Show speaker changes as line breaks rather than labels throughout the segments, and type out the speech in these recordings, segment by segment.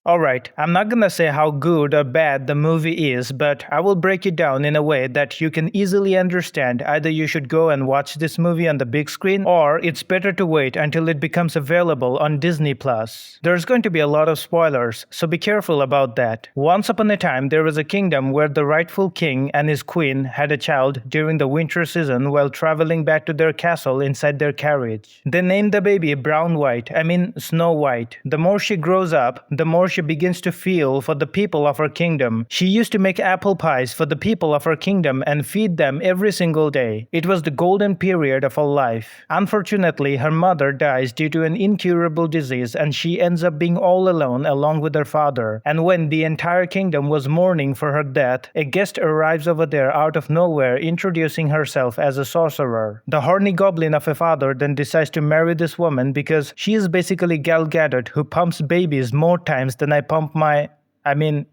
Alright, I'm not gonna say how good or bad the movie is, but I will break it down in a way that you can easily understand. Either you should go and watch this movie on the big screen, or it's better to wait until it becomes available on Disney+. There's going to be a lot of spoilers, so be careful about that. Once upon a time, there was a kingdom where the rightful king and his queen had a child during the winter season while traveling back to their castle inside their carriage. They named the baby Snow White. The more she grows up, the more she begins to feel for the people of her kingdom. She used to make apple pies for the people of her kingdom and feed them every single day. It was the golden period of her life. Unfortunately, her mother dies due to an incurable disease and she ends up being all alone along with her father. And when the entire kingdom was mourning for her death, a guest arrives over there out of nowhere introducing herself as a sorcerer. The horny goblin of a father then decides to marry this woman because she is basically Gal Gadot who pumps babies more times than I pump my...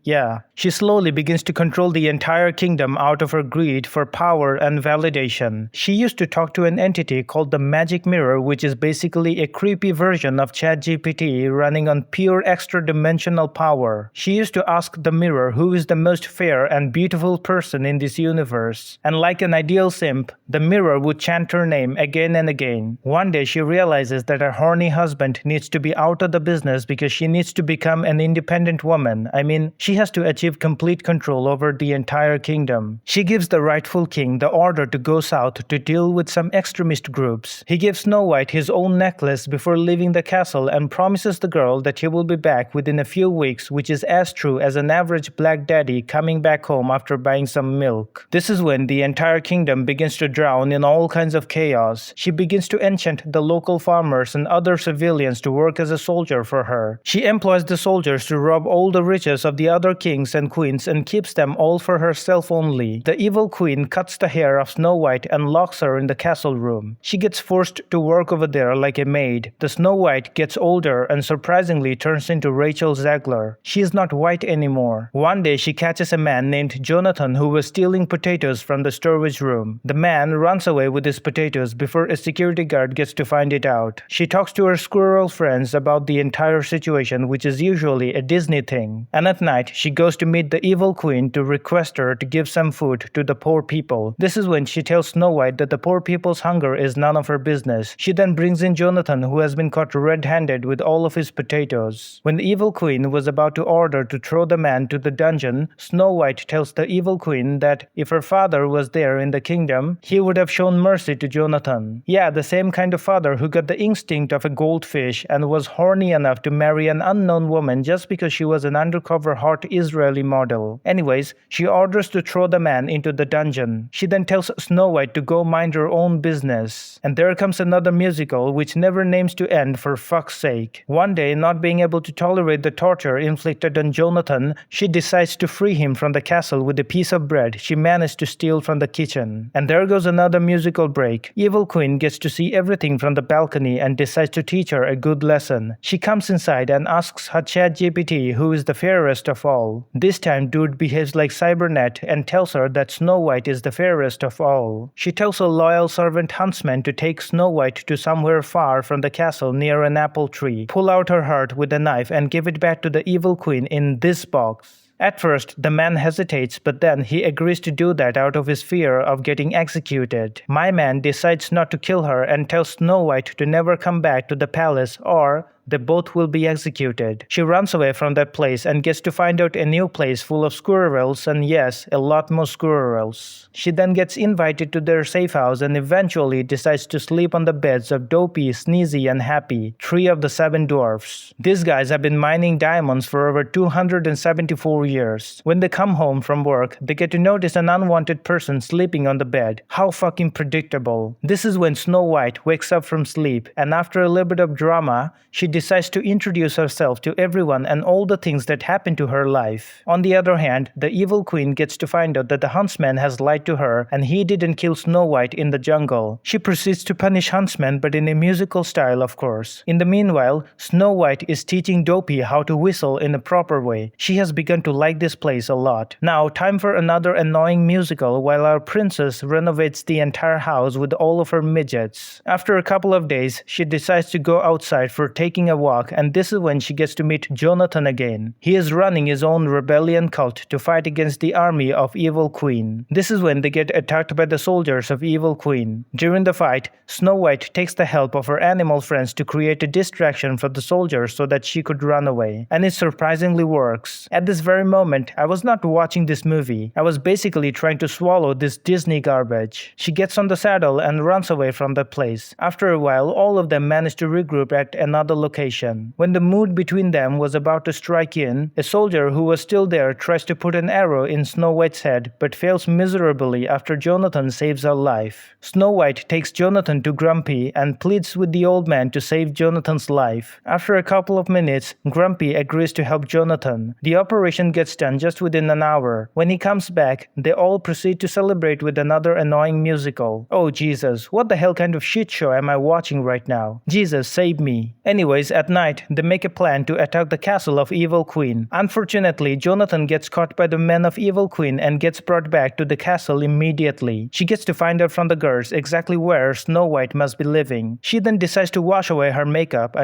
yeah. She slowly begins to control the entire kingdom out of her greed for power and validation. She used to talk to an entity called the Magic Mirror, which is basically a creepy version of ChatGPT running on pure extra-dimensional power. She used to ask the mirror who is the most fair and beautiful person in this universe. And like an ideal simp, the mirror would chant her name again and again. One day she realizes that her horny husband needs to be out of the business because she needs to become an independent woman. She has to achieve complete control over the entire kingdom. She gives the rightful king the order to go south to deal with some extremist groups. He gives Snow White his own necklace before leaving the castle and promises the girl that he will be back within a few weeks, which is as true as an average black daddy coming back home after buying some milk. This is when the entire kingdom begins to drown in all kinds of chaos. She begins to enchant the local farmers and other civilians to work as a soldier for her. She employs the soldiers to rob all the riches of the other kings and queens and keeps them all for herself only. The evil queen cuts the hair of Snow White and locks her in the castle room. She gets forced to work over there like a maid. The Snow White gets older and surprisingly turns into Rachel Zegler. She is not white anymore. One day she catches a man named Jonathan who was stealing potatoes from the storage room. The man runs away with his potatoes before a security guard gets to find it out. She talks to her squirrel friends about the entire situation, which is usually a Disney thing. And at night, she goes to meet the evil queen to request her to give some food to the poor people. This is when she tells Snow White that the poor people's hunger is none of her business. She then brings in Jonathan, who has been caught red-handed with all of his potatoes. When the evil queen was about to order to throw the man to the dungeon, Snow White tells the evil queen that if her father was there in the kingdom, he would have shown mercy to Jonathan. Yeah, the same kind of father who got the instinct of a goldfish and was horny enough to marry an unknown woman just because she was an undercover hot Israeli model. Anyways, she orders to throw the man into the dungeon. She then tells Snow White to go mind her own business. And there comes another musical which never names to end for fuck's sake. One day, not being able to tolerate the torture inflicted on Jonathan, she decides to free him from the castle with a piece of bread she managed to steal from the kitchen. And there goes another musical break. Evil Queen gets to see everything from the balcony and decides to teach her a good lesson. She comes inside and asks her ChatGPT who is the fairest of all. This time dude behaves like Cybernet and tells her that Snow White is the fairest of all. She tells a loyal servant huntsman to take Snow White to somewhere far from the castle near an apple tree, pull out her heart with a knife and give it back to the evil queen in this box. At first, the man hesitates, but then he agrees to do that out of his fear of getting executed. My man decides not to kill her and tells Snow White to never come back to the palace or they both will be executed. She runs away from that place and gets to find out a new place full of squirrels and yes, a lot more squirrels. She then gets invited to their safe house and eventually decides to sleep on the beds of Dopey, Sneezy, and Happy, 3 of the 7 dwarfs. These guys have been mining diamonds for over 274 years. When they come home from work, they get to notice an unwanted person sleeping on the bed. How fucking predictable. This is when Snow White wakes up from sleep and after a little bit of drama, she decides to introduce herself to everyone and all the things that happened to her life. On the other hand, the evil queen gets to find out that the huntsman has lied to her and he didn't kill Snow White in the jungle. She proceeds to punish huntsman but in a musical style, of course. In the meanwhile, Snow White is teaching Dopey how to whistle in a proper way. She has begun to like this place a lot. Now, time for another annoying musical while our princess renovates the entire house with all of her midgets. After a couple of days, she decides to go outside for taking taking a walk, and this is when she gets to meet Jonathan again. He is running his own rebellion cult to fight against the army of Evil Queen. This is when they get attacked by the soldiers of Evil Queen. During the fight, Snow White takes the help of her animal friends to create a distraction for the soldiers so that she could run away. And it surprisingly works. At this very moment, I was not watching this movie. I was basically trying to swallow this Disney garbage. She gets on the saddle and runs away from the place. After a while, all of them manage to regroup at another location. When the mood between them was about to strike in, a soldier who was still there tries to put an arrow in Snow White's head but fails miserably after Jonathan saves her life. Snow White takes Jonathan to Grumpy and pleads with the old man to save Jonathan's life. After a couple of minutes, Grumpy agrees to help Jonathan. The operation gets done just within an hour. When he comes back, they all proceed to celebrate with another annoying musical. Oh Jesus, what the hell kind of shit show am I watching right now? Jesus, save me. Anyways, at night, they make a plan to attack the castle of Evil Queen. Unfortunately, Jonathan gets caught by the men of Evil Queen and gets brought back to the castle immediately. She gets to find out from the girls exactly where Snow White must be living. She then decides to wash away her makeup.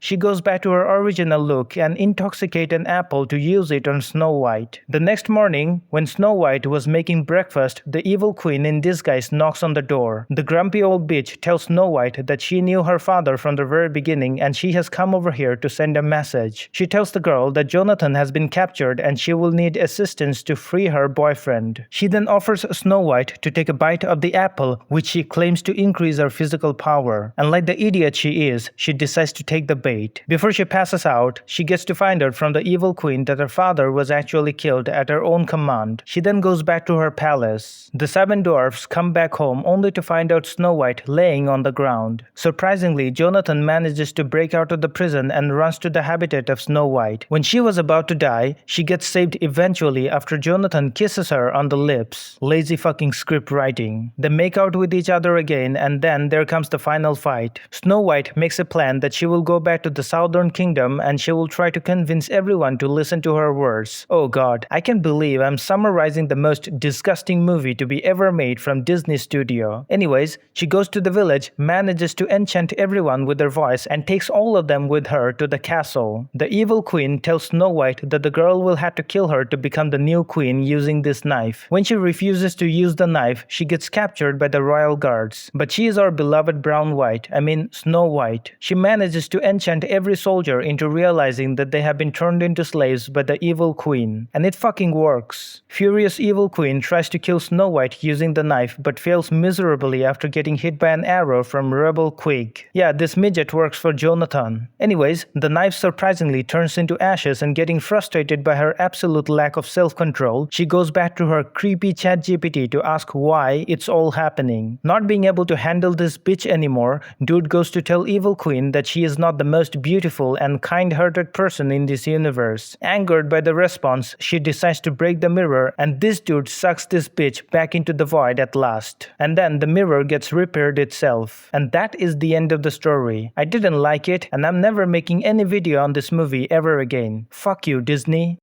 She goes back to her original look and intoxicate an apple to use it on Snow White. The next morning, when Snow White was making breakfast, the Evil Queen in disguise knocks on the door. The grumpy old bitch tells Snow White that she knew her father from the very beginning and she has come over here to send a message. She tells the girl that Jonathan has been captured and she will need assistance to free her boyfriend. She then offers Snow White to take a bite of the apple, which she claims to increase her physical power. And like the idiot she is, she decides to take the bait. Before she passes out, she gets to find out from the Evil Queen that her father was actually killed at her own command. She then goes back to her palace. The 7 dwarfs come back home only to find out Snow White laying on the ground. Surprisingly, Jonathan manages to break out of the prison and runs to the habitat of Snow White. When she was about to die, she gets saved eventually after Jonathan kisses her on the lips. Lazy fucking script writing. They make out with each other again, and then there comes the final fight. Snow White makes a plan that she will go back to the Southern Kingdom and she will try to convince everyone to listen to her words. Oh god, I can't believe I'm summarizing the most disgusting movie to be ever made from Disney Studio. Anyways, she goes to the village, manages to enchant everyone with her voice and takes all of them with her to the castle. The Evil Queen tells Snow White that the girl will have to kill her to become the new queen using this knife. When she refuses to use the knife, she gets captured by the royal guards. But she is our beloved Snow White. She manages to enchant every soldier into realizing that they have been turned into slaves by the Evil Queen. And it fucking works. Furious Evil Queen tries to kill Snow White using the knife but fails miserably after getting hit by an arrow from Rebel Quig. Yeah, this midget works for Jonathan. Anyways, the knife surprisingly turns into ashes, and getting frustrated by her absolute lack of self-control, she goes back to her creepy ChatGPT to ask why it's all happening. Not being able to handle this bitch anymore, dude goes to tell Evil Queen that she is not the most beautiful and kind-hearted person in this universe. Angered by the response, she decides to break the mirror, and this dude sucks this bitch back into the void at last. And then the mirror gets repaired itself. And that is the end of the story. I didn't like it, and I'm never making any video on this movie ever again. Fuck you, Disney.